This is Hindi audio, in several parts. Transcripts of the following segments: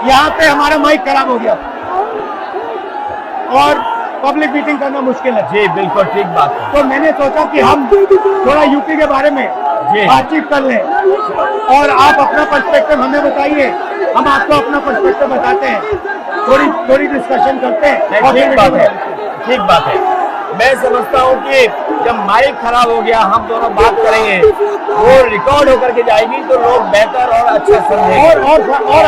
यहाँ पे हमारा माइक खराब हो गया और पब्लिक मीटिंग करना मुश्किल है। जी बिल्कुल ठीक बात है। तो मैंने सोचा कि हम थोड़ा यूपी के बारे में बातचीत कर लें और आप अपना पर्सपेक्टिव हमें बताइए, हम आपको अपना पर्सपेक्टिव बताते हैं, थोड़ी डिस्कशन करते हैं। और ठीक बात है, ठीक बात है। मैं समझता हूँ कि जब माइक खराब हो गया हम दोनों बात करेंगे, वो रिकॉर्ड होकर के जाएगी तो लोग बेहतर और अच्छा समझेंगे और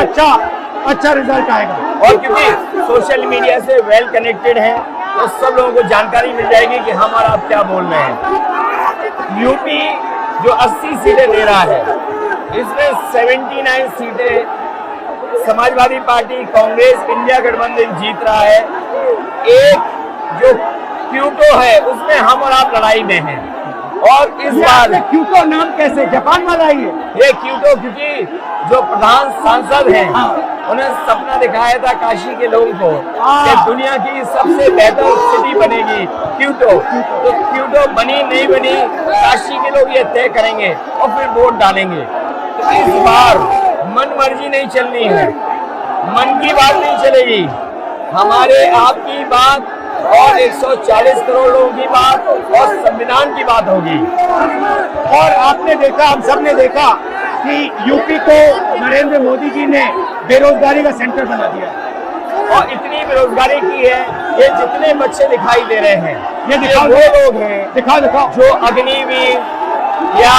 अच्छा रिजल्ट आएगा। और क्योंकि सोशल मीडिया से वेल कनेक्टेड है तो सब लोगों को जानकारी मिल जाएगी कि हम और आप क्या बोल रहे हैं। यूपी जो 80 सीटें दे रहा है, इसमें 79 सीटें समाजवादी पार्टी, कांग्रेस, इंडिया गठबंधन जीत रहा है। एक जो क्यूटो है उसमें हम और आप लड़ाई में हैं। और इस बार क्यूटो नाम कैसे जापान वाला ही है? ये क्यूटो क्योंकि जो प्रधान सांसद हैं उन्हें सपना दिखाया था काशी के लोगों को कि दुनिया की सबसे बेहतर सिटी बनेगी क्यूटो। तो क्यूटो बनी नहीं बनी काशी के लोग ये तय करेंगे और फिर वोट डालेंगे। तो इस बार मन मर्जी नहीं चलनी है, मन की बात नहीं चलेगी, हमारे आपकी बात और 140 करोड़ लोगों की बात और संविधान की बात होगी। और आपने देखा, हम सब ने देखा कि यूपी को नरेंद्र मोदी जी ने बेरोजगारी का सेंटर बना दिया और इतनी बेरोजगारी की है। ये जितने बच्चे दिखाई दे रहे हैं ये वो लोग हैं, दिखाओ जो अग्निवीर या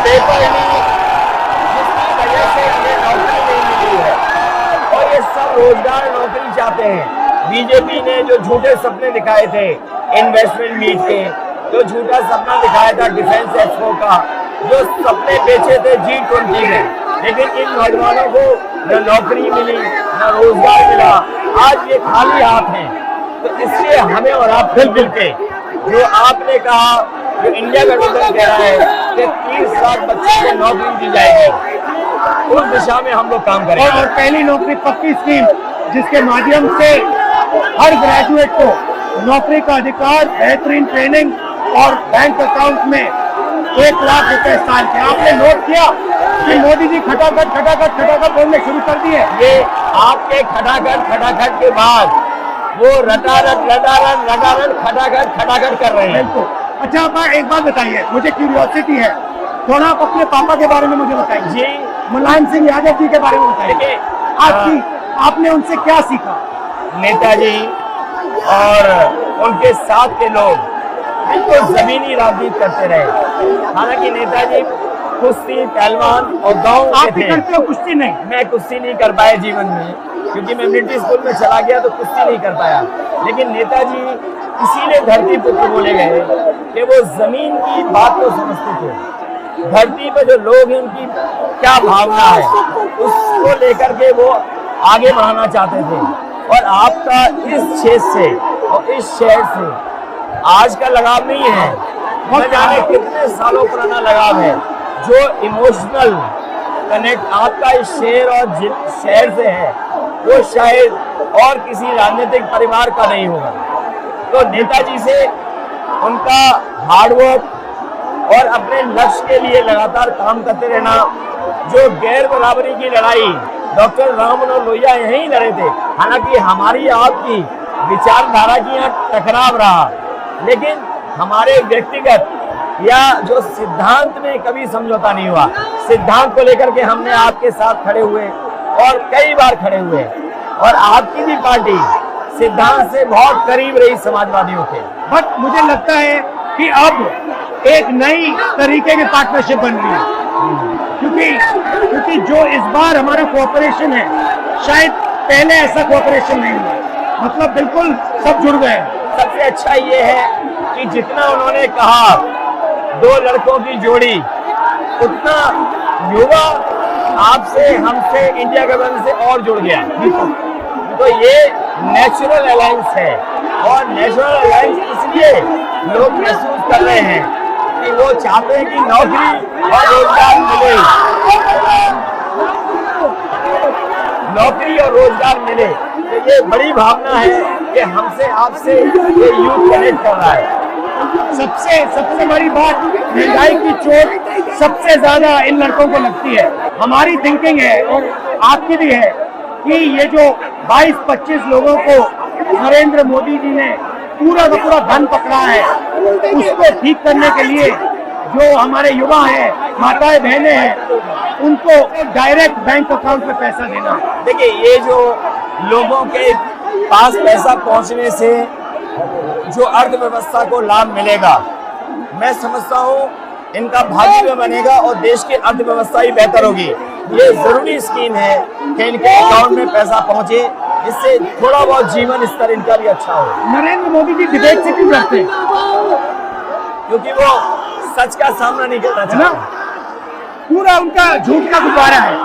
पेपरली जिसकी वजह से उन्हें नौकरी नहीं मिली है और ये सब रोजगार नौकरी चाहते हैं। बीजेपी ने जो झूठे सपने दिखाए थे इन्वेस्टमेंट मीट के, जो झूठा सपना दिखाया था डिफेंस एक्सपो का, जो सपने बेचे थे G20 में, लेकिन इन नौजवानों को न नौकरी मिली न रोजगार मिला, आज ये खाली हाथ हैं। तो इसलिए हमें और आप मिल के जो आपने कहा, जो इंडिया गठबंधन कह रहा है कि 30 लाख बच्चों को नौकरी दी जाएगी, उस दिशा में हम लोग काम करेंगे। और पहली नौकरी पक्की स्कीम जिसके माध्यम से हर ग्रेजुएट को नौकरी का अधिकार, बेहतरीन ट्रेनिंग और बैंक अकाउंट में 1 लाख रुपए साल के। आपने नोट किया कि मोदी जी खटाखट बोलने शुरू कर दिए। ये आपके खटाखट के बाद वो रटारट खटाखट कर रहे हैं। अच्छा आप एक बात बताइए, मुझे क्यूरियोसिटी है, थोड़ा आप अपने पापा के बारे में मुझे बताइए जी। मुलायम सिंह यादव जी के बारे में बताइए, आपने उनसे क्या सीखा? नेताजी और उनके साथ के लोग बिल्कुल जमीनी राजनीति करते रहे। हालांकि नेताजी कुश्ती, पहलवान और गांव के थे। करते हो कुश्ती? नहीं, मैं कुश्ती नहीं कर पाया जीवन में, क्योंकि मैं मिलिट्री स्कूल में चला गया तो कुश्ती नहीं कर पाया। लेकिन नेताजी इसीलिए धरती पुत्र बोले गए कि वो जमीन की बात को समझते थे। धरती पर जो लोग हैं उनकी क्या भावना है उसको लेकर के वो आगे बढ़ाना चाहते थे। और आपका इस क्षेत्र से और इस शहर से आज का लगाव नहीं है, न जाने कितने सालों पुराना लगाव है। जो इमोशनल कनेक्ट आपका इस शहर और शहर से है वो शायद और किसी राजनीतिक परिवार का नहीं होगा। तो नेताजी से उनका हार्डवर्क और अपने लक्ष्य के लिए लगातार काम करते रहना, जो गैर बराबरी की लड़ाई डॉक्टर राम मनोहर लोहिया यहीं लड़े थे। हालांकि हमारी आपकी विचारधारा की यहाँ टकराव रहा, लेकिन हमारे व्यक्तिगत या जो सिद्धांत में कभी समझौता नहीं हुआ। सिद्धांत को लेकर के हमने आपके साथ खड़े हुए और कई बार खड़े हुए, और आपकी भी पार्टी सिद्धांत से बहुत करीब रही समाजवादियों के। बट मुझे लगता है कि अब एक नई तरीके की पार्टनरशिप बन रही है, क्योंकि जो इस बार हमारा कोऑपरेशन है, शायद पहले ऐसा कोऑपरेशन नहीं हुआ। मतलब बिल्कुल सब जुड़ गए। सबसे अच्छा ये है कि जितना उन्होंने कहा 2 लड़कों की जोड़ी, उतना युवा आपसे, हमसे, इंडिया गठबंधन से और जुड़ गया। तो ये नेचुरल अलायंस है, और नेचुरल अलायंस इसलिए लोग महसूस कर रहे हैं कि वो चाहते हैं कि नौकरी और रोजगार मिले, नौकरी और रोजगार मिले। तो ये बड़ी भावना है कि हमसे आपसे ये यूथ कनेक्ट कर रहा है। सबसे बड़ी बात, महंगाई की चोट सबसे ज्यादा इन लड़कों को लगती है। हमारी थिंकिंग है और आपकी भी है कि ये जो 22-25 लोगों को नरेंद्र मोदी जी ने पूरा का पूरा धन पकड़ा है, उसको ठीक करने के लिए जो हमारे युवा हैं, माताएं बहनें हैं, उनको डायरेक्ट बैंक अकाउंट में पैसा देना। देखिए, ये जो लोगों के पास पैसा पहुंचने से जो अर्थव्यवस्था को लाभ मिलेगा, मैं समझता हूँ इनका भाग्य भी बनेगा और देश की अर्थव्यवस्था ही बेहतर होगी। ये जरूरी स्कीम है कि इनके अकाउंट में पैसा पहुंचे, जिससे थोड़ा बहुत जीवन स्तर इनका भी अच्छा हो। नरेंद्र मोदी जी डिबेट से क्यों डरते हैं? क्योंकि वो सच का सामना नहीं करना चाहते। पूरा उनका झूठ का गुब्बारा है।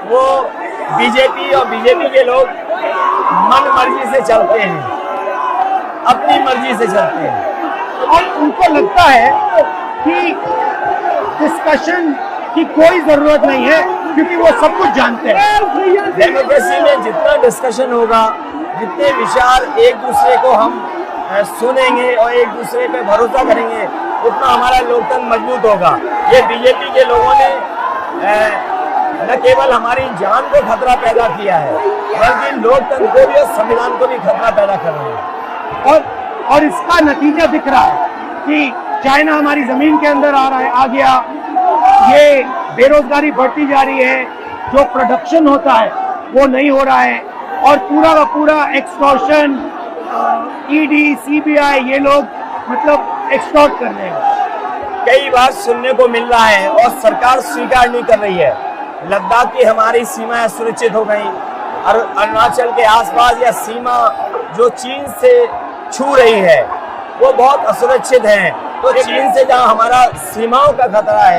वो बीजेपी और बीजेपी के लोग मन मर्जी से चलते हैं, अपनी मर्जी से चलते हैं, और उनको लगता है कि डिस्कशन की कोई जरूरत नहीं है, क्योंकि वो सब कुछ जानते हैं। डेमोक्रेसी में जितना डिस्कशन होगा, जितने विचार एक दूसरे को हम सुनेंगे और एक दूसरे पे भरोसा करेंगे, उतना हमारा लोकतंत्र मजबूत होगा। ये बीजेपी के लोगों ने न केवल हमारी जान को खतरा पैदा किया है, बल्कि लोकतंत्र को भी और संविधान को भी खतरा पैदा कर रहे हैं। और इसका नतीजा दिख रहा है कि चाइना हमारी जमीन के अंदर आ गया, ये बेरोजगारी बढ़ती जा रही है, जो प्रोडक्शन होता है वो नहीं हो रहा है, और पूरा का पूरा एक्सटॉर्शन, ईडी, सीबीआई, ये लोग मतलब एक्सटॉर्ट कर रहे हैं। कई बार सुनने को मिल रहा है और सरकार स्वीकार नहीं कर रही है, लद्दाख की हमारी सीमाएं सुरक्षित हो गई, और अरुणाचल के आसपास या सीमा जो चीन से छू रही है वो बहुत असुरक्षित है। तो चीन से जहां हमारा सीमाओं का खतरा है,